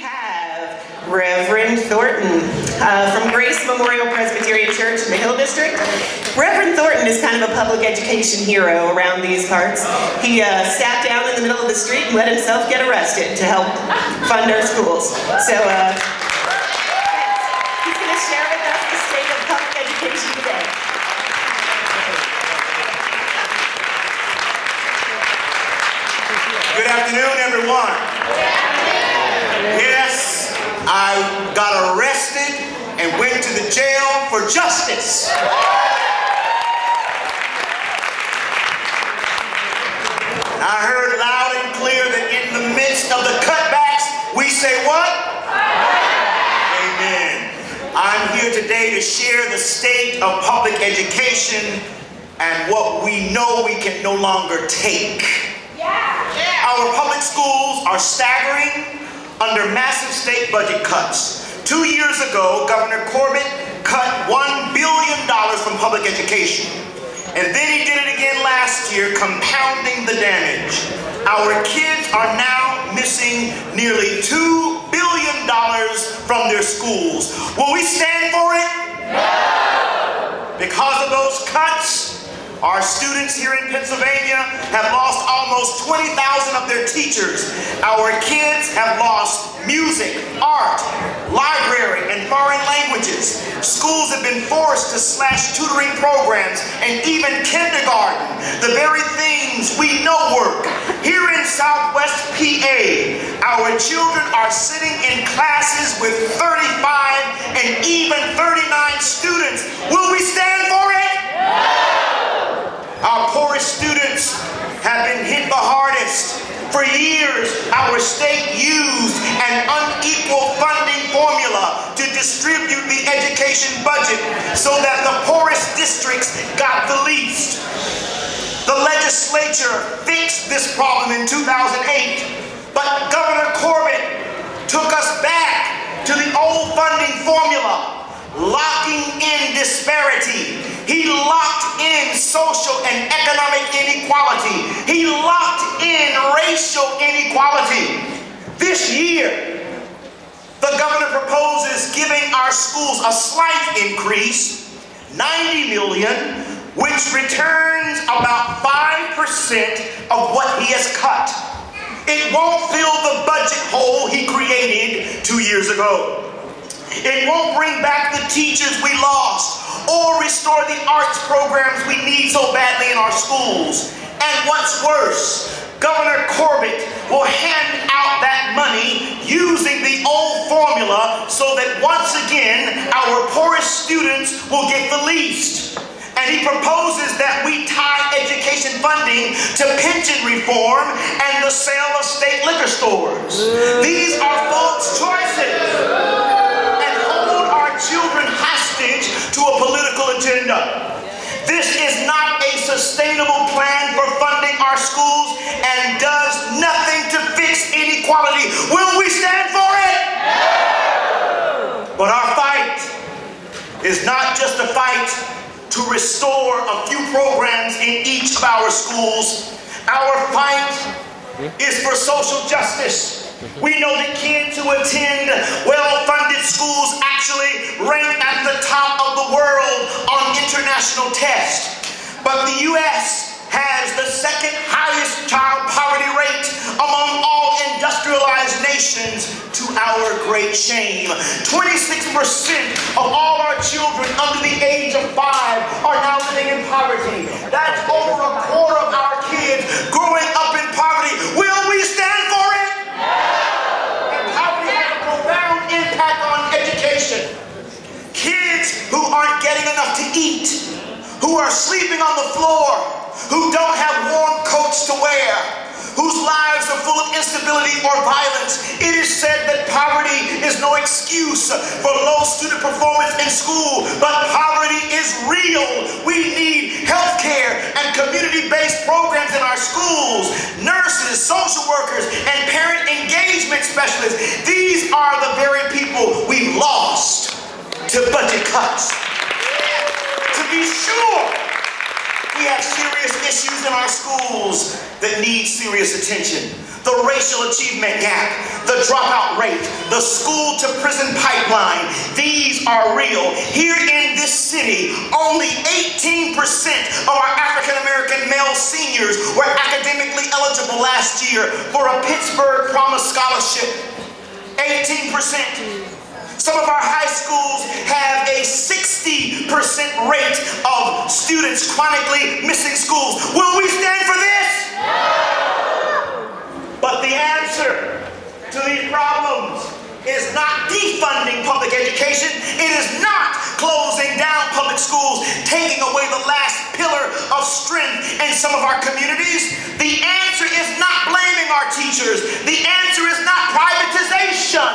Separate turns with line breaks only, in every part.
have Reverend Thornton from Grace Memorial Presbyterian Church in the Hill District. Reverend Thornton is kind of a public education hero around these parts. He sat down in the middle of the street and let himself get arrested to help fund our schools. So he's going to share with us the state of public education today.
Good afternoon, everyone. Yes, I got arrested and went to the jail for justice. I heard loud and clear that in the midst of the cutbacks, we say what? Amen. I'm here today to share the state of public education and what we know we can no longer take. Our public schools are staggering under massive state budget cuts. 2 years ago, Governor Corbett cut $1 billion from public education. And then he did it again last year, compounding the damage. Our kids are now missing nearly $2 billion from their schools. Will we stand for it? No! Because of those cuts, our students here in Pennsylvania have lost almost 20,000 of their teachers. Our kids have lost music, art, library, and foreign languages. Schools have been forced to slash tutoring programs and even kindergarten, the very things we know work. Here in Southwest PA, our children are sitting in classes with 35 and even 39 students. Will we stand for it? Our poorest students have been hit the hardest. For years, our state used an unequal funding formula to distribute the education budget so that the poorest districts got the least. The legislature fixed this problem in 2008, but Governor Corbett took us back to the old funding formula, locking in disparity. He locked in social and economic inequality. He locked in racial inequality. This year, the governor proposes giving our schools a slight increase, $90 million, which returns about 5% of what he has cut. It won't fill the budget hole he created 2 years ago. It won't bring back the teachers we lost or restore the arts programs we need so badly in our schools. And what's worse, Governor Corbett will hand out that money using the old formula so that once again our poorest students will get the least. And he proposes that we tie education funding to pension reform and the sale of state liquor stores. These are false choices. Children hostage to a political agenda. This is not a sustainable plan for funding our schools and does nothing to fix inequality. Will we stand for it? No! But our fight is not just a fight to restore a few programs in each of our schools. Our fight is for social justice. We know that kids who attend well-funded schools actually rank at the top of the world on international tests. But the U.S. has the second highest child poverty rate among all industrialized nations, to our great shame. 26% of all our children under the age of 5 are now living in poverty. That's over a quarter of our kids growing up in poverty. Will we stand for it? Impact on education. Kids who aren't getting enough to eat, who are sleeping on the floor, who don't have warm coats to wear, whose lives are full of instability or violence. It is said that poverty is no excuse for low student performance in school, but poverty is real. We need health care and community-based programs in our schools, nurses, social workers, and parent engagement specialists. These are the very people we've lost to budget cuts. To be sure, we have serious issues in our schools that need serious attention. The racial achievement gap, the dropout rate, the school to prison pipeline. These are real. Here in this city, only 18% of our African American male seniors were academically eligible last year for a Pittsburgh Promise Scholarship. 18%. Some of our high schools have a 60% rate of students chronically missing schools. Will we stand for this? But the answer to these problems is not defunding public education. It is not closing down public schools, taking away the last pillar of strength in some of our communities. The answer is not blaming our teachers. The answer is not privatization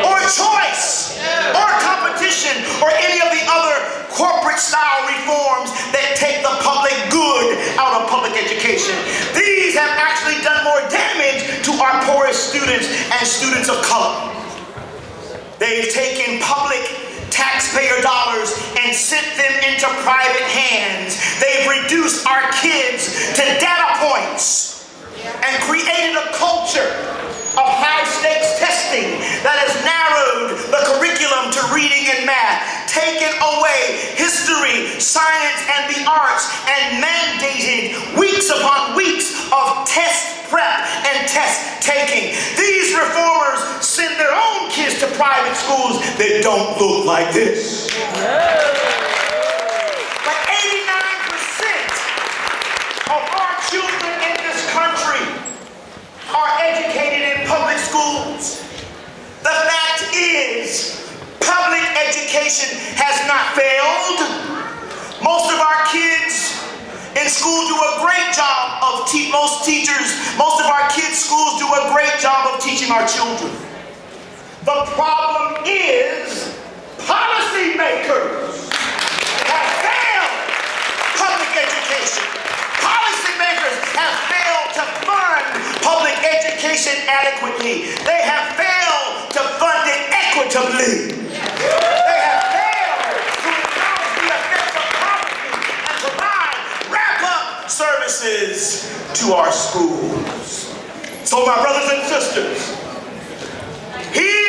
or choice or competition or any of the other corporate style reforms that take the public good out of public education. These have actually done more damage to our poorest students and students of color. They've taken public taxpayer dollars and sent them into private hands. They've reduced our kids to data points and created a culture of high-stakes testing that has narrowed the curriculum to reading and math, taken away history, science, and the arts, and mandated weeks upon weeks of test prep and test taking. These reformers send their own kids to private schools that don't look like this. But 89% of our children in this country are educated in public schools. The fact is, public education has not failed. Most of our kids in school do a great job of most of our kids' schools do a great job of teaching our children. The problem is policymakers have failed public education. Policymakers have failed to fund public education adequately. They have failed to fund it equitably. They have failed to acknowledge the effects of poverty and provide wrap-up services to our schools. So my brothers and sisters, here